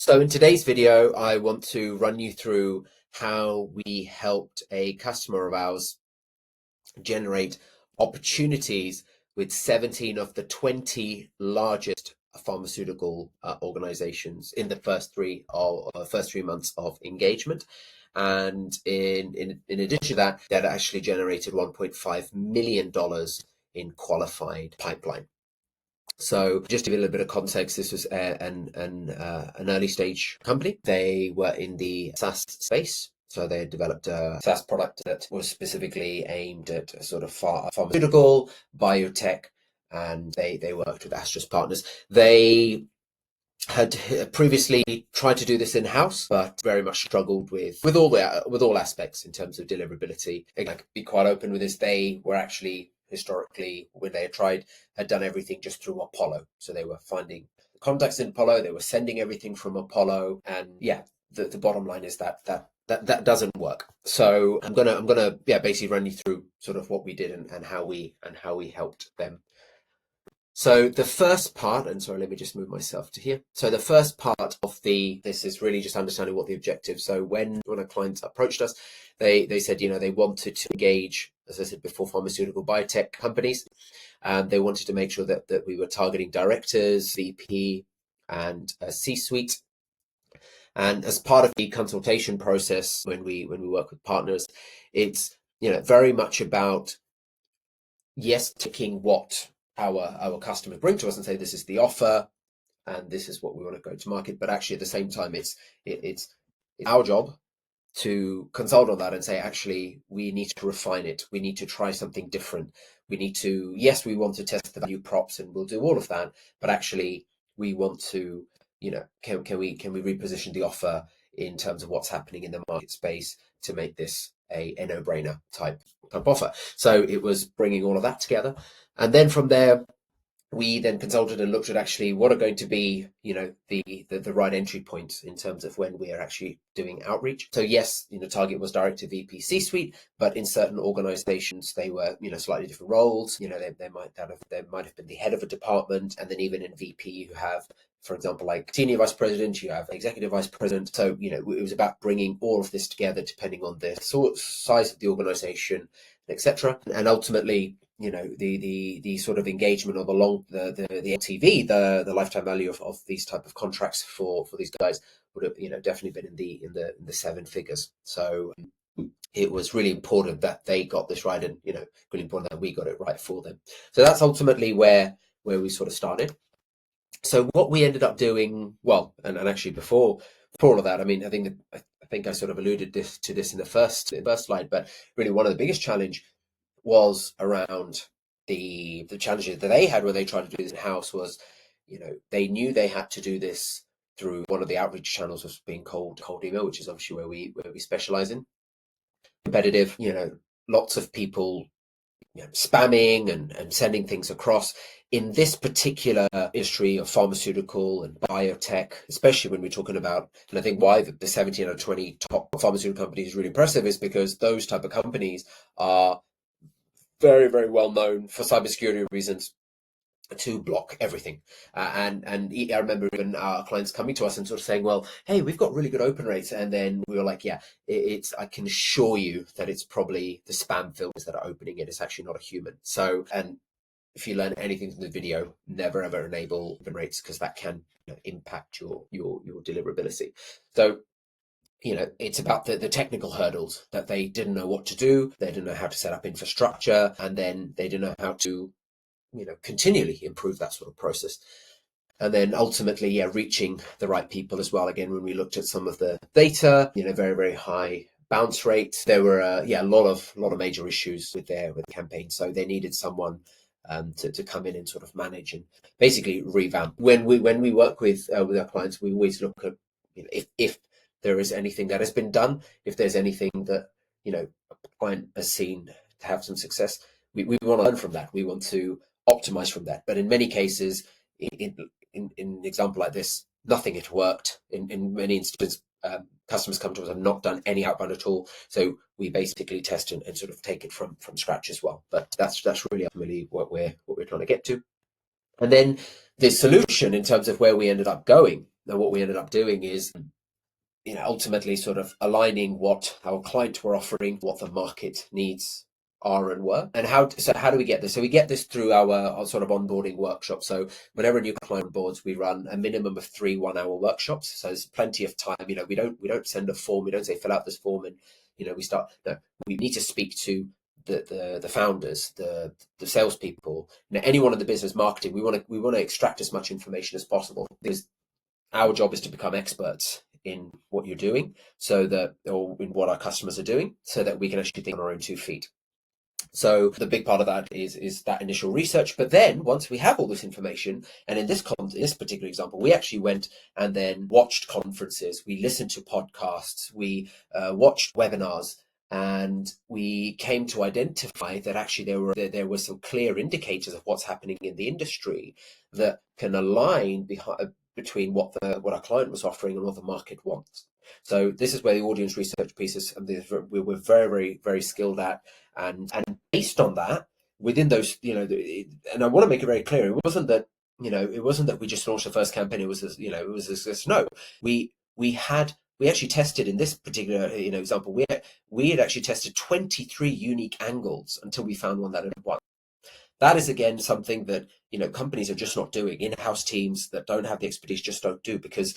So in today's video, I want to run you through how we helped a customer of ours generate opportunities with 17 of the 20 largest pharmaceutical organizations in the first three months of engagement. And in addition to that, that actually generated $1.5 million in qualified pipeline. So just to give a little bit of context, this was an early stage company. They were in the SaaS space. So they had developed a SaaS product that was specifically aimed at a sort of pharmaceutical, biotech, and they worked with Astra's partners. They had previously tried to do this in-house, but very much struggled with all aspects in terms of deliverability. I can be quite open with this. They were actually historically, when they had done everything just through Apollo. So they were finding contacts in Apollo, they were sending everything from Apollo, and the bottom line is that doesn't work. So I'm gonna basically run you through sort of what we did and how we helped them. So the first part, and sorry, let me just move myself to here. So the first part of this is really just understanding what the objective. So when our clients approached us, they said, they wanted to engage, as I said before, pharmaceutical biotech companies. They wanted to make sure that we were targeting directors, VP, and C-suite. And as part of the consultation process, when we work with partners, it's very much about ticking what our customers bring to us and say, this is the offer and this is what we want to go to market. But actually at the same time, it's our job to consult on that and say, actually, we need to refine it. We need to try something different. We need to, we want to test the value props and we'll do all of that. But actually we want to, can we reposition the offer in terms of what's happening in the market space to make this a no-brainer type offer. So it was bringing all of that together. And then from there, we then consulted and looked at actually what are going to be, the right entry points in terms of when we are actually doing outreach. So yes, target was direct to VP C-suite, but in certain organizations, they were, slightly different roles. They might have been the head of a department. And then even in VP, you have, for example, like senior vice president, you have executive vice president. So, it was about bringing all of this together depending on the size of the organization, etc. And ultimately, the sort of engagement of the LTV, the lifetime value of these type of contracts for these guys would have, definitely been in the seven figures. So it was really important that they got this right, and really important that we got it right for them. So that's ultimately where we sort of started. So what we ended up doing, and actually before all of that, I think I sort of alluded to this in the first slide, but really one of the biggest challenge was around the challenges that they had when they tried to do this in-house was, they knew they had to do this through one of the outreach channels was being cold email, which is obviously where we specialize in. Competitive, lots of people spamming and sending things across. In this particular industry of pharmaceutical and biotech, especially when we're talking about, and I think why the 17 out of 20 top pharmaceutical companies is really impressive is because those type of companies are very, very well known for cybersecurity reasons to block everything. And I remember even our clients coming to us and sort of saying, well, hey, we've got really good open rates. And then we were like, I can assure you that it's probably the spam filters that are opening it. It's actually not a human. So, and if you learn anything from the video, never ever enable open rates because that can impact your deliverability. So, it's about the technical hurdles that they didn't know what to do. They didn't know how to set up infrastructure, and then they didn't know how to, continually improve that sort of process. And then ultimately, reaching the right people as well. Again, when we looked at some of the data, very, very high bounce rates. There were, a lot of major issues with the campaign. So they needed someone to come in and sort of manage and basically revamp. When we work with our clients, we always look at, if there is anything that has been done, if there's anything that, a client has seen to have some success, we want to learn from that. We want to optimize from that. But in many cases, in an example like this, nothing had worked. In many instances, customers come to us and have not done any outbound at all. So we basically test and sort of take it from scratch as well. But that's really ultimately what we're trying to get to. And then the solution in terms of where we ended up going Now, what we ended up doing is, ultimately sort of aligning what our clients were offering, what the market needs are and were, and how do we get this? So we get this through our sort of onboarding workshop. So whenever a new client boards, we run a minimum of 3 1-hour workshops. So there's plenty of time. We don't send a form. We don't say fill out this form and we start. No, we need to speak to the founders, the salespeople, anyone in the business marketing. We want to extract as much information as possible, because our job is to become experts in what you're doing, or in what our customers are doing, so that we can actually think on our own 2 feet. So the big part of that is that initial research. But then once we have all this information, and in this particular example, we actually went and then watched conferences, we listened to podcasts, we watched webinars, and we came to identify that actually there were some clear indicators of what's happening in the industry that can align between what our client was offering and what the market wants. So this is where the audience research pieces, and we were very, very, very skilled at. And based on that, within those, and I want to make it very clear, it wasn't that we just launched the first campaign. It was this. No, we actually tested in this particular example. We had actually tested 23 unique angles until we found one that had won. That is again something that companies are just not doing. In-house teams that don't have the expertise just don't do, because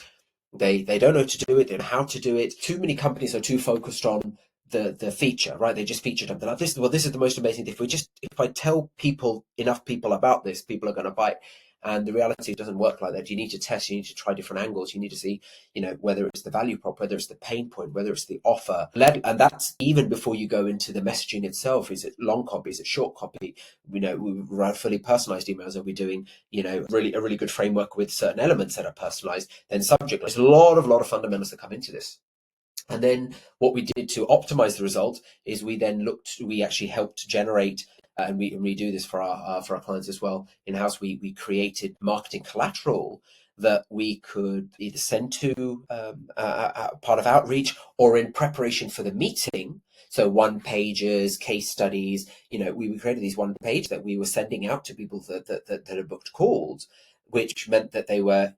they don't know to do it, they don't know how to do it. Too many companies are too focused on the feature, right? They just featured them. They're like, this is the most amazing thing. If I tell enough people about this, people are going to buy it. And the reality doesn't work like that. You need to test, you need to try different angles, you need to see, whether it's the value prop, whether it's the pain point, whether it's the offer. And that's even before you go into the messaging itself. Is it long copy? Is it short copy? We write fully personalized emails. Are we doing, a really good framework with certain elements that are personalized? Then subject. There's a lot of fundamentals that come into this. And then what we did to optimize the result is we actually helped generate, and we do this for our clients as well in-house. We created marketing collateral that we could either send to a part of outreach, or in preparation for the meeting. So 1-pagers, case studies, we created these 1-page that we were sending out to people that had booked calls, which meant that they were,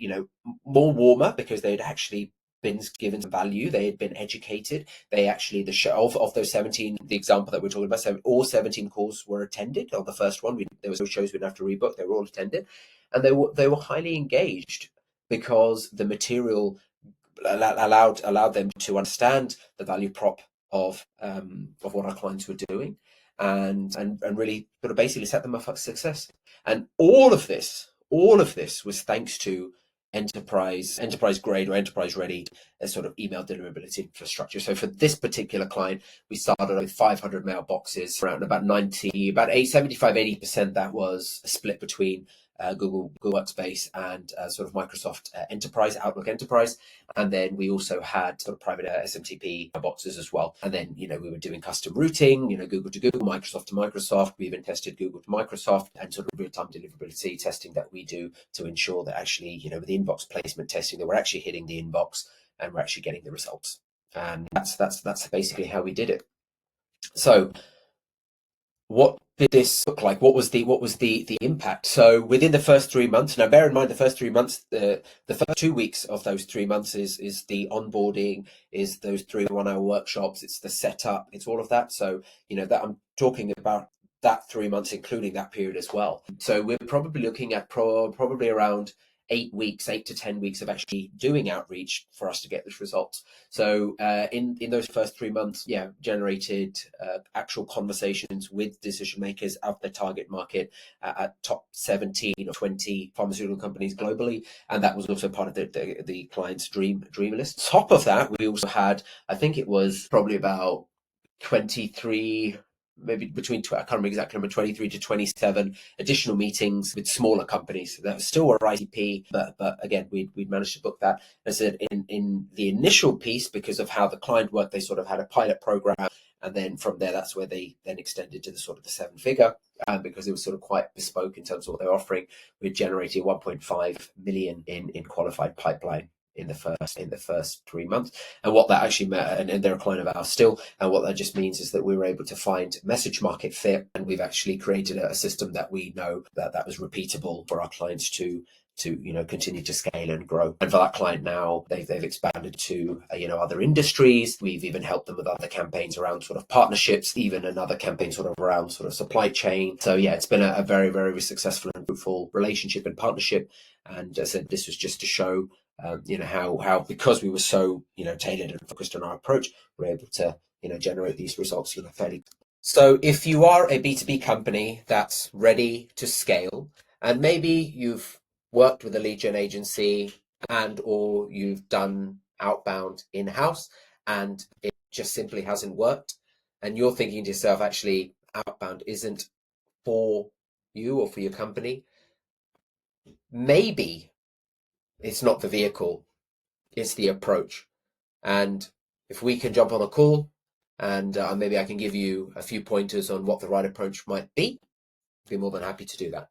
more warmer, because they'd actually been given some value, they had been educated. They actually, of those 17, the example that we're talking about, all 17 calls were attended. On the first one, there was no shows we didn't have to rebook. They were all attended, and they were highly engaged, because the material allowed them to understand the value prop of what our clients were doing, and really sort of basically set them up for success. And all of this was thanks to enterprise grade or enterprise ready sort of email deliverability infrastructure. So for this particular client, we started with 500 mailboxes, around about 75-80% that was split between Google Workspace and sort of Microsoft Enterprise, Outlook Enterprise. And then we also had sort of private SMTP boxes as well. And then, we were doing custom routing, Google to Google, Microsoft to Microsoft. We even tested Google to Microsoft, and sort of real-time deliverability testing that we do to ensure that actually, with the inbox placement testing, that we're actually hitting the inbox and we're actually getting the results. And that's basically how we did it. So what did this look like? What was the impact? So within the first 3 months, now bear in mind the first 3 months, the first 2 weeks of those 3 months is the onboarding, is those 3 1-hour workshops, it's the setup, it's all of that. So that I'm talking about that 3 months, including that period as well. So we're probably looking at probably around 8 to 10 weeks of actually doing outreach for us to get this result. So in those first 3 months, generated actual conversations with decision makers of the target market at top 17 or 20 pharmaceutical companies globally, and that was also part of the client's dream list. Top of that, we also had, I think it was probably about 23, maybe between, I can't remember exactly number, 23 to 27 additional meetings with smaller companies that still were ICP, but again, we'd managed to book that. As I said, in the initial piece, because of how the client worked, they sort of had a pilot program, and then from there, that's where they then extended to the sort of the 7-figure, because it was sort of quite bespoke in terms of what they're offering. We generated 1.5 million in qualified pipeline in the first 3 months. And what that actually meant, and they're a client of ours still, and what that just means is that we were able to find message market fit, and we've actually created a system that we know that was repeatable for our clients to to continue to scale and grow. And for that client now, they've expanded to other industries. We've even helped them with other campaigns around sort of partnerships, even another campaign sort of around sort of supply chain. So yeah, it's been a very, very successful and fruitful relationship and partnership. And as I said, this was just to show how because we were so tailored and focused on our approach, we're able to generate these results fairly. So if you are a B2B company that's ready to scale, and maybe you've worked with a lead gen agency and or you've done outbound in-house and it just simply hasn't worked, and you're thinking to yourself, actually, outbound isn't for you or for your company, maybe it's not the vehicle, it's the approach. And if we can jump on a call and maybe I can give you a few pointers on what the right approach might be, I'd be more than happy to do that.